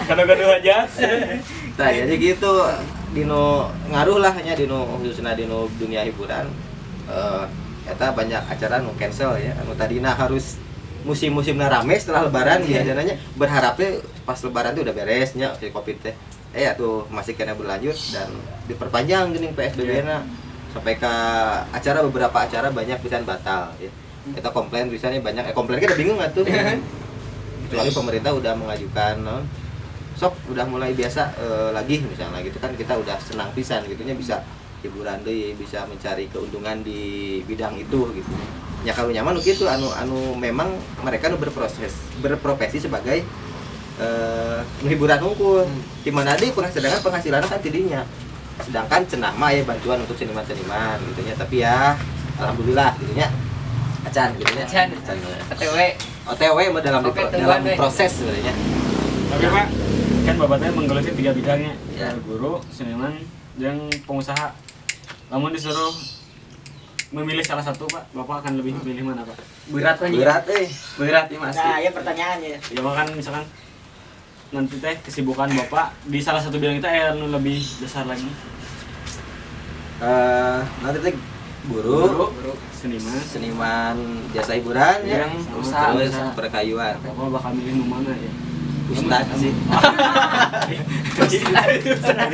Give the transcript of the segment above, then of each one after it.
Gaduh-gaduh aja. Nah, jadi gitu dino ngaruh lah nya dino khususnya dino dunia hiburan. Eta banyak acara nu cancel ya. Anu tadina harus musim-musimna rame setelah lebaran biasanya berharapnya pas lebaran tuh udah beresnya si Covid teh. Atuh masih kena berlanjut dan diperpanjang geuning PSBB-na sampai ke beberapa acara banyak pisan batal ya. Kita komplain tulisannya banyak, komplain kita bingung atuh. Kecuali pemerintah udah mengajukan sok udah mulai biasa lagi misalnya gitu kan kita udah senang pisan gitunya bisa hiburan deh, bisa mencari keuntungan di bidang itu gitu. Ya kalau nyaman gitu anu memang mereka berprofesi sebagai hiburan unggul. Di mana deh sedangkan penghasilannya kan tidinya. Sedangkan cenah mah ya bantuan untuk seniman-seniman gitu nya, tapi ya alhamdulillah gitu nya. Acan gitu nya. Acan. OTW mah dalam proses sebenarnya. Tapi Pak, kan Bapaknya menggeluti 3 bidangnya, ya. Guru, seniman, dan pengusaha. Namun disuruh memilih salah satu, Pak, Bapak akan lebih memilih mana, Pak? Berat ya Mas. Nah, ya pertanyaannya. Ya kan misalkan nanti teh kesibukan Bapak di salah satu bidang itu yang lebih besar lagi. Nanti teh guru, seniman jasa hiburan yang usaha perkayuan. Bapak bakal milih mana ya? Ustad sih.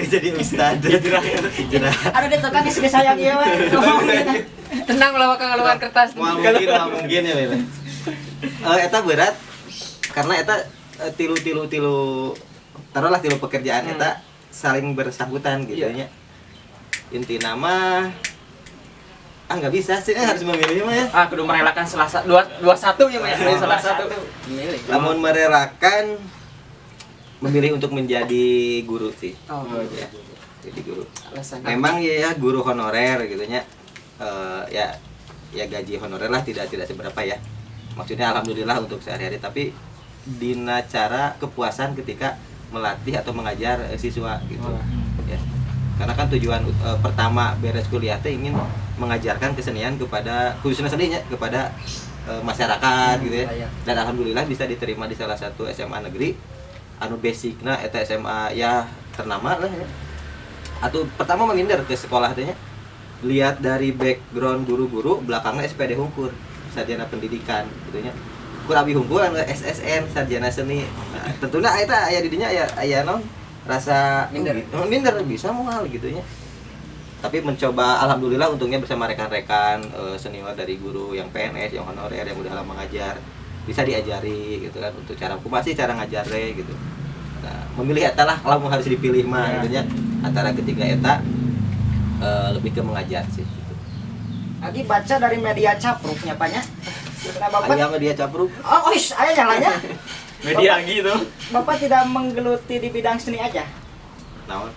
Jadi ustad. Ada deh tukang istri sayang ya, Tenang lah bakal ngeluaran kertas. Mungkin ya, Bebe. Eta berat karena eta tilu taruhlah tilu pekerjaan eta saling bersangkutan gitu nya. Inti nama nggak bisa sih harus memilih mah ya. Kudu merelakan salah satu 21 ya Mas. Salah satu. Namun merelakan memilih untuk menjadi guru sih. Ya. Jadi guru. Memang ya guru honorer gitu nya. Ya gaji honorer lah tidak seberapa ya. Maksudnya alhamdulillah untuk sehari-hari, tapi dina cara kepuasan ketika melatih atau mengajar siswa gitu. Ya. Karena kan tujuan pertama beres kuliah teh ingin mengajarkan kesenian kepada khususnya seninya kepada masyarakat gitu ya. Dan alhamdulillah bisa diterima di salah satu SMA negeri anu basicna eta SMA ya ternama lah ya. Atau pertama menginder ke sekolah teh nya. Lihat dari background guru-guru belakangnya SPD hungkur sarjana pendidikan gitu nya. Kurabi hungkur anu SSN sarjana seni. Nah, tentunya eta aya di dinya aya non rasa minder bisa moal gitu nya. Tapi mencoba alhamdulillah untungnya bersama rekan-rekan senior dari guru yang PNS, yang honorer yang udah lama ngajar bisa diajari gitu kan untuk cara kumasi cara ngajarnya gitu. Nah, memilih eta lah kalau harus dipilih mah gitu nya antara ketiga eta lebih ke mengajar sih gitu. Lagi baca dari media capruknya Pak nya. Kenapa Bapak? Aya media capruk. Oh, aya nyalanya. Media gitu. Bapak tidak menggeluti di bidang seni aja. Naon?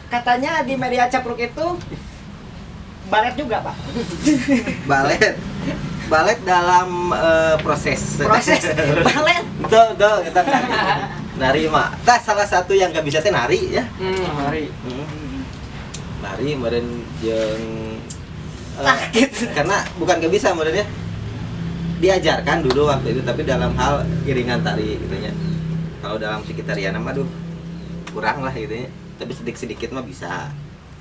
Katanya di media capruk itu balet juga Pak. Balet dalam proses balet. Betul kita nari mah. Tah salah satu yang gak bisa teh nari ya. Nari meureun jeung karena bukan gak bisa meureun ya. Diajarkan dulu waktu itu tapi dalam hal iringan tari gitu ya. Kalau dalam sekitarian mah aduh kurang lah gitu ya. Tapi sedikit mah bisa.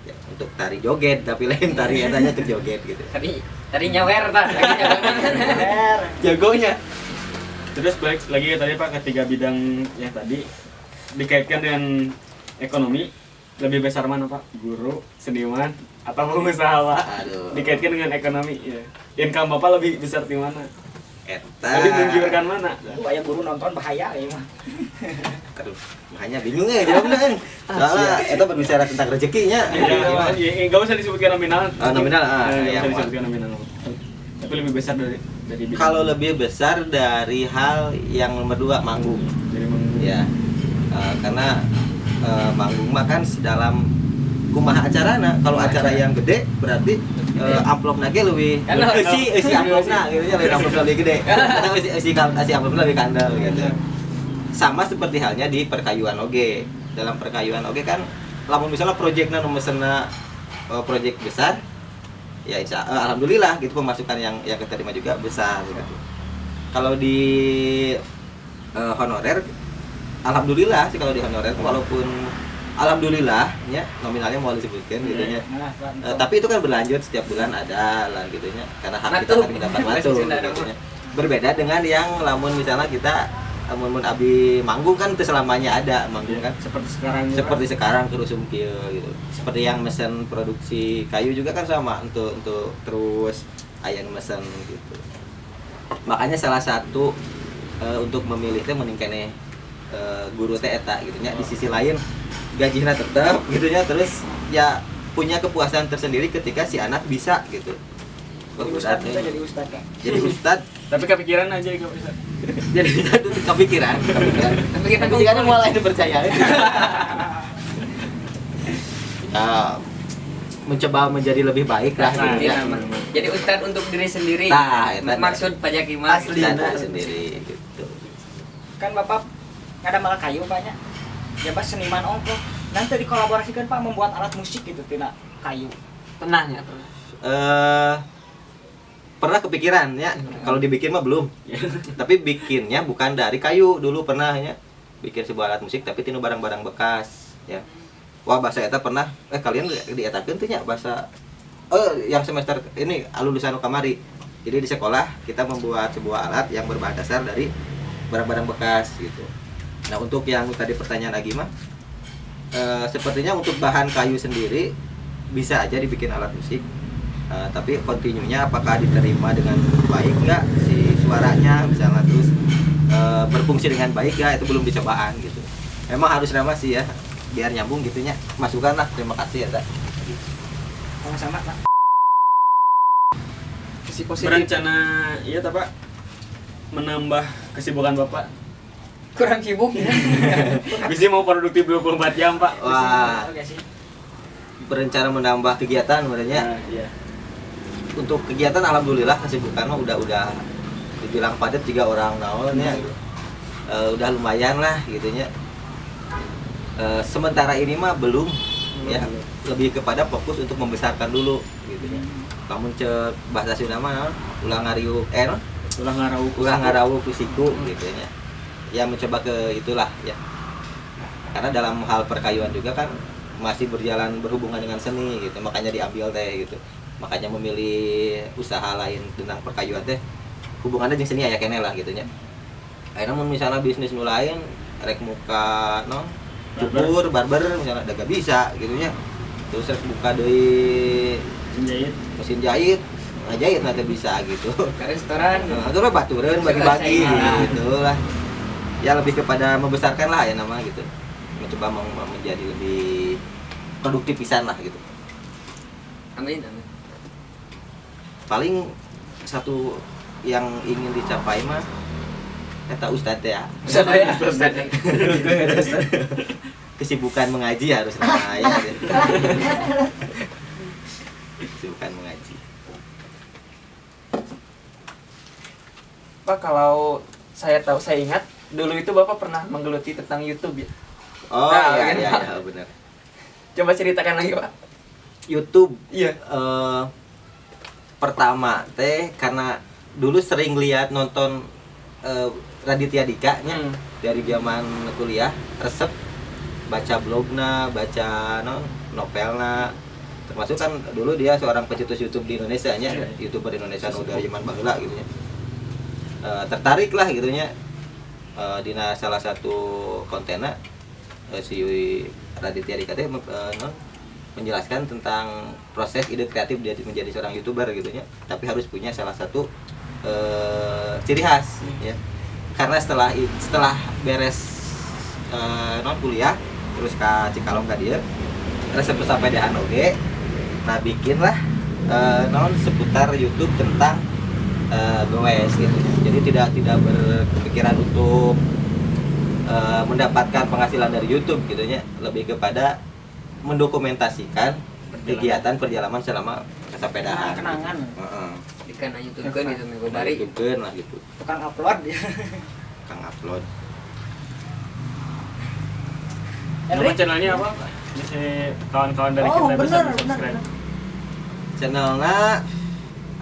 Ya, untuk tari joget tapi lain tari katanya ke joget gitu. Tadi nyawer tah. Jagonya. Terus balik lagi ya tadi Pak ketiga bidang yang tadi dikaitkan dengan ekonomi lebih besar mana Pak? Guru, seniman, atau pengusaha Pak? Aduh. Dikaitkan dengan ekonomi ya. Income Bapak lebih besar di mana? Eta. Lebih menggiurkan mana? Aya guru nonton bahaya ya mah. Aduh, makanya bingung ya jawabnya. Soalnya eta berbicara tentang rezekinya. Iya, enggak usah disebutkan nominal. Nominal Enggak usah disebutkan nominal. Tapi lebih besar dari bidang. Kalau lebih besar dari hal yang nomor 2 manggung. Dari manggung. Ya. Karena manggung mah kan dalam kumaha acarana. Kalau acara yang gede berarti amplopna ge leuwih eusi amplopna gitu nya lain amplopna lebih gede. Karena eusi amplopna lebih kandel gitu. Sama seperti halnya di perkayuan oge. Dalam perkayuan oge kan lamun misalnya proyekna nu meusena proyek besar ya alhamdulillah gitu pemasukan yang keterima juga besar gitu. Kalau di honorer, alhamdulillah sih kalau di honorer walaupun alhamdulillah ya nominalnya mau disebutkan gitu nya. Tapi itu kan berlanjut setiap bulan ada lah gitu nya karena hak kita kan mendapat matu gitu nya. Berbeda dengan yang lamun misalnya kita mun abdi manggung kan itu selamanya ada manggung kan seperti sekarang terus kieu gitu. Seperti yang mesen produksi kayu juga kan sama untuk terus aya mesen gitu. Makanya salah satu untuk memilih teh mending keneh guru teh eta gitu nya. Di sisi lain gajinya tetap gitu nya, terus ya punya kepuasan tersendiri ketika si anak bisa gitu. Jadi ustad kan. Jadi ustad tapi kepikiran aja gak bisa. jadi kepikiran. Tapi kan mulai dipercaya. Ya, mencoba menjadi lebih baik lah gitu ya. Jadi ustad untuk diri sendiri. Nah, eta maksud Pak Jaki mah Asli. sendiri gitu. Kan Bapak ada malah kayu banyak. Ya Pak seniman ongko. Nanti dikolaborasikan Pak membuat alat musik gitu tina kayu. pernah ya pernah. Pernah kepikiran ya, kalau dibikin mah belum. Tapi bikinnya bukan dari kayu, dulu pernah ya. Bikin sebuah alat musik tapi tinu barang-barang bekas ya. Wah, bahasa eta pernah kalian dietakeun teh nya bahasa yang semester ini lulusan kamari. Jadi di sekolah kita membuat sebuah alat yang berbahan dasar dari barang-barang bekas gitu. Nah, untuk yang tadi pertanyaan Agi mah sepertinya untuk bahan kayu sendiri bisa aja dibikin alat musik. Tapi kontinunya apakah diterima dengan baik nggak si suaranya misalnya, terus berfungsi dengan baik nggak, itu belum dicobaan gitu. Emang harus nama sih ya biar nyambung gitunya. Masukan lah, terima kasih ya Kak. Sama-sama Pak. Sisi positif. Berencana iya tak Pak menambah kesibukan Bapak. Kurang sibuk ya. Bisa mau produktif 24 jam Pak. Wah, Oke sih. berencana menambah kegiatan sebenarnya. Nah, iya. Untuk kegiatan alhamdulillah kesibukan mah udah dibilang padat 3 orang naonnya gitu. Udah lumayan lah gitunya. Sementara ini mah belum ya, lebih kepada fokus untuk membesarkan dulu gitu ya. Namun cek bahasa Sunda mah ulang ngariuk ulang ngarawu kusiku gitu ya. Ya mencoba ke itulah ya. Karena dalam hal perkayuan juga kan masih berhubungan dengan seni gitu, makanya diambil teh gitu. Makanya memilih usaha lain tentang perkayuan teh hubungannya jeung seni aya keneh lah gitu nya. Akhirnya mun misalnya bisnis nu lain rek muka cukur barber misalnya daga bisa gitu nya. Terus rek buka deui mesin jahit ngajahit nanti bisa gitu. Ke restoran. Nah, itu mah batureun bagi-bagi gitu lah. Ya lebih kepada membesarkan lah ya nama gitu. Mencoba menjadi lebih produktif pisan lah gitu. Amin. Paling satu yang ingin dicapai mah kata Ustadz ya. Kesibukan mengaji harus namanya. Kesibukan mengaji. Pak, kalau saya ingat dulu itu Bapak pernah menggeluti tentang YouTube ya. Oh Nah, iya benar. Coba ceritakan lagi, Pak. YouTube. Iya. Pertama teh karena dulu sering lihat nonton Raditya Dika nya dari zaman kuliah, resep baca blogna, baca novelna. Termasuk kan dulu dia seorang pencetus YouTube di Indonesia nya, YouTuber Indonesia udah zaman baheula gitu nya. Tertarik lah gitu nya. Dina salah satu kontenna si Raditya Dika teh menjelaskan tentang proses ide kreatif dia menjadi seorang YouTuber gitu ya. Tapi harus punya salah satu ciri khas ya. Karena setelah beres kuliah terus ke Cikalong ka dieu resep sapedahan oge. Nah, bikinlah seputar YouTube tentang goes gitu. Jadi tidak berpikiran untuk mendapatkan penghasilan dari YouTube gitu ya. Lebih kepada mendokumentasikan kegiatan perjalanan selama kesepedahan. Kenangan. Ikan YouTube kan itu minggu bari. YouTube lah gitu. Tukang upload ya. Kang upload. Nama channelnya apa? Bisa kawan-kawan dari kita bisa subscribe. Channelnya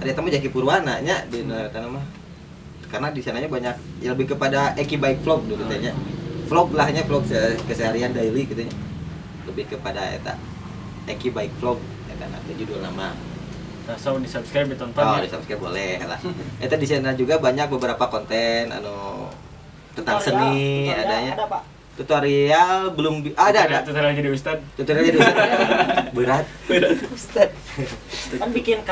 ada teman Jaki Purwana nya di nama karena di sananya banyak ya lebih kepada Eki Bike Vlog dulu tanya. Vlog lahnya vlog keseharian daily gitu nya. Lebih kepada eta Eki Bike Vlog eta nanti judul nama. So di-subscribe ditonton. Oh, di-subscribe boleh lah. Eta di sana juga banyak beberapa konten anu tentang seni Tutorial adanya. ada Pak. Tutorial belum ada. Tutorial jadi ustad. Tutorial jadi berat. Ustad. Kan bikin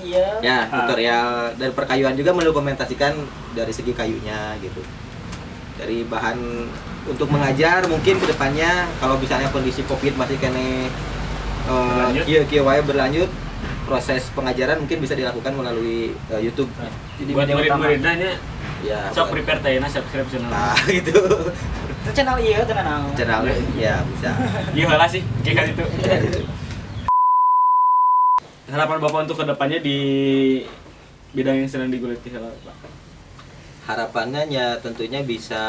iya. Ya, tutorial dari perkayuan juga mendokumentasikan dari segi kayunya gitu. Dari bahan untuk mengajar mungkin kedepannya kalau misalnya kondisi COVID masih kene kieu wae berlanjut, proses pengajaran mungkin bisa dilakukan melalui YouTube. Jadi Buat murid-muridnya nya Ya, sok prepare teh subscribe channel. nah gitu. Itu channel iya tenang. Channelnya ya bisa. Iya lah sih, kayak gitu. Ya, gitu. Harapan Bapak untuk kedepannya di bidang yang sedang digeluti Pak. Harapannya ya tentunya bisa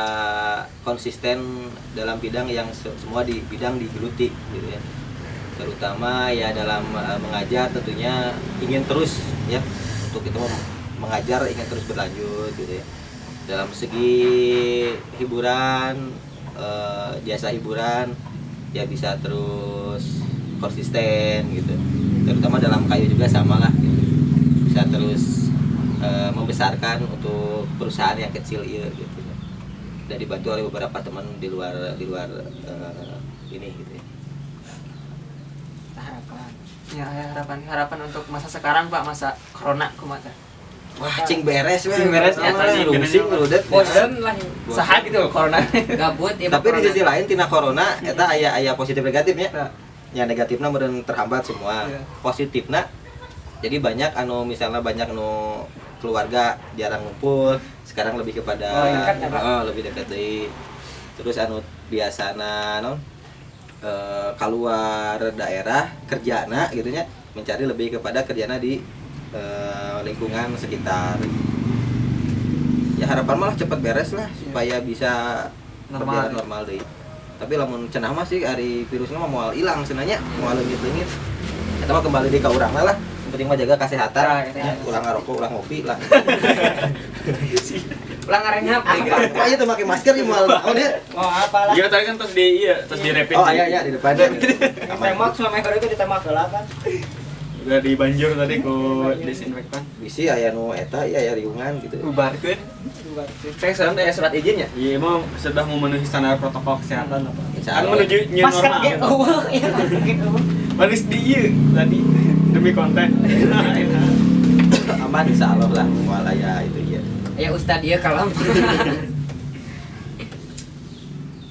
konsisten dalam bidang yang semua di bidang digeluti gitu ya. Terutama ya dalam mengajar tentunya ingin terus ya untuk itu mengajar ingin terus berlanjut gitu ya. Dalam segi hiburan, jasa hiburan ya bisa terus konsisten gitu. Terutama dalam kayu juga sama lah gitu. Bisa terus membesarkan untuk perusahaan yang kecil ya gitu. Dan dibantu oleh beberapa teman di luar ini gitu ya. Harapan. Ya, harapan untuk masa sekarang Pak, masa corona kumaha. Wah, cing beres we. Cing beres, ya, tadi rusing udah. Bosen lah. Saha gitu corona. Gabut ya. Tapi di sisi lain tina corona eta aya positif negatifnya. Nah. Ya negatifnya meureun terhambat semua. Iya. Positifnya jadi banyak anu misalnya banyak anu keluarga jarang ngumpul, sekarang lebih kepada dekat ya, Pak? lebih dekat deui. Terus anu biasana non keluar daerah kerjana gitu nya mencari lebih kepada kerjana di lingkungan sekitar. Ya harapan malah cepat beres lah supaya bisa Normal. berjalan normal deh. Tapi lamun cenah mah sih hari virusnya mah moal ilang cenahnya, moal leungit-leungit. Eta mah kembali di ka urang lah. Yang penting mah jaga kesehatan. Nah, gitu. Ya, ulang ngarokok, ulang ngopi lah. Ulang ngarenyap Apa aja tuh pakai masker ya moal naon ya? Mau apa lah? Iya tadi kan terus di rapid. Oh iya di depan. Tembak sama ekor itu ditembak heula kan. Udah dibanjur tadi ku disinfektan. Bisi aya nu eta ya aya riungan gitu. bubarkeun. Saya sekarang ada surat izinnya. Iya emang sudah memenuhi standar protokol kesehatan apa? Insya Kan Allah. menuju new Masker normal. ge eueuh ya. Baris di ieu tadi demi konten. Aman insyaallah lah moal aya itu ya. Ya Ustad ya kalau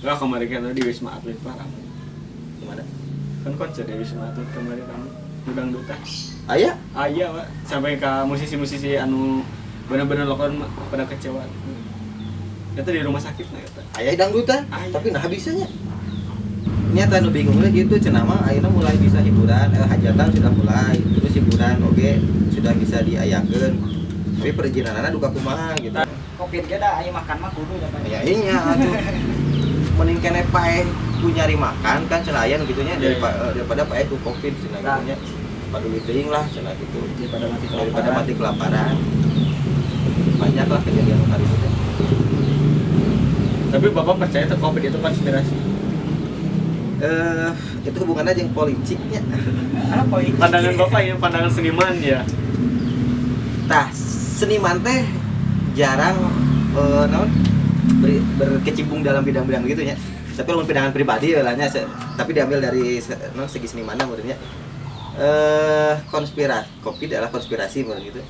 Wah kemarin kan di Wisma Atlet Pak kamu. Gimana? Kan konser di Wisma Atlet kemarin kamu udang duta. Aya? Iya Pak, sampai ke musisi-musisi anu bener-bener lokal pada kecewa. Itu di rumah sakit nah eta. Aya dangdutan, Aya. tapi nah bisanya. Nyata nu bingung lagi gitu cenah mah ayeuna mulai bisa hiburan, hajatan sudah mulai, terus hiburan oge sudah bisa diayakeun. Tapi perizinanana duka kumaha gitu. Covid ge da aya makan mah kudu da Pak. Ya iya atuh. Mending kene pae ku nyari makan kan cenah aya nu kitu nya daripada pae ku Covid cenah Nah. kitu nya. Paduli teuing lah cenah gitu. Daripada mati Kelaparan. Banyak lah kejadian hari itu. Tapi Bapak percaya tuh Covid itu konspirasi? Itu hubungannya jeung politiknya. Karena politik. Pandangan Bapak ya, pandangan seniman ya. Tah, seniman teh jarang naon berkecimpung dalam bidang-bidang gitu nya. Tapi lamun pandangan pribadi lah nya, tapi diambil dari segi senimanna menurutnya. Konspirasi, Covid adalah konspirasi menurut gitu.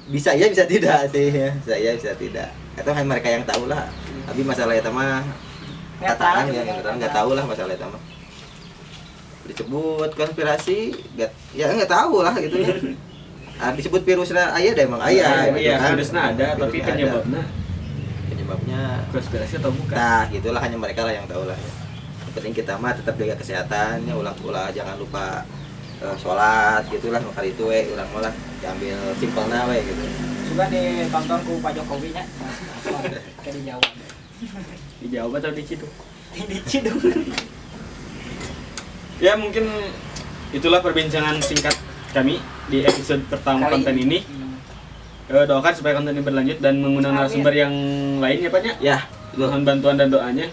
Bisa iya bisa tidak sih ya. Bisa tidak. Itu hanya mereka yang tahu lah. Tapi masalah eta mah tatanan yang nggak tahu lah masalah eta mah. Disebut konspirasi, nggak tahu lah gitu ya. Disebut virusnya aya deh emang aya gitu Iya, kan. virusnya ada, tapi Virusnya ada. penyebabnya Penyebabnya konspirasi atau bukan? nah gitulah hanya mereka lah yang tahu lah ya. Yang penting kita mah tetap jaga kesehatannya, ulah jangan lupa sholat gitulah hari itu ulang malah diambil simpelna we gitu. Juga ditonton ku Pak Jokowi nya. Ke di Jawa. Di Jawa atau di Ciduk? Di Cidung. Ya mungkin itulah perbincangan singkat kami di episode pertama Kali konten ini. doakan supaya konten ini berlanjut dan mengundang Amin. narasumber yang lain ya Pak ya. Ya, itu Mohon bantuan dan doanya.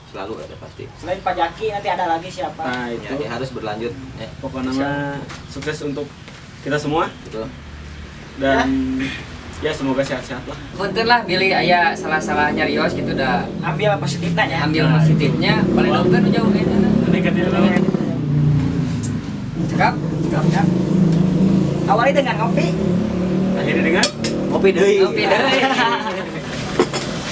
selalu ada pasti. Selain Pak Jaki nanti ada lagi siapa? Nah Ya, itu ya harus berlanjut. Ya, pokoknya mah sukses untuk kita semua betul. dan ya semoga sehat-sehat lah. Punten lah Billy aya salah-salah nyarios gitu dah Ambil positifnya ya. ambil positifnya paling kan jauh gitu. Negatif banget. Cekap. Ya. Awali dengan ngopi. Akhirnya dengan Ngopi deui. Ngopi deui.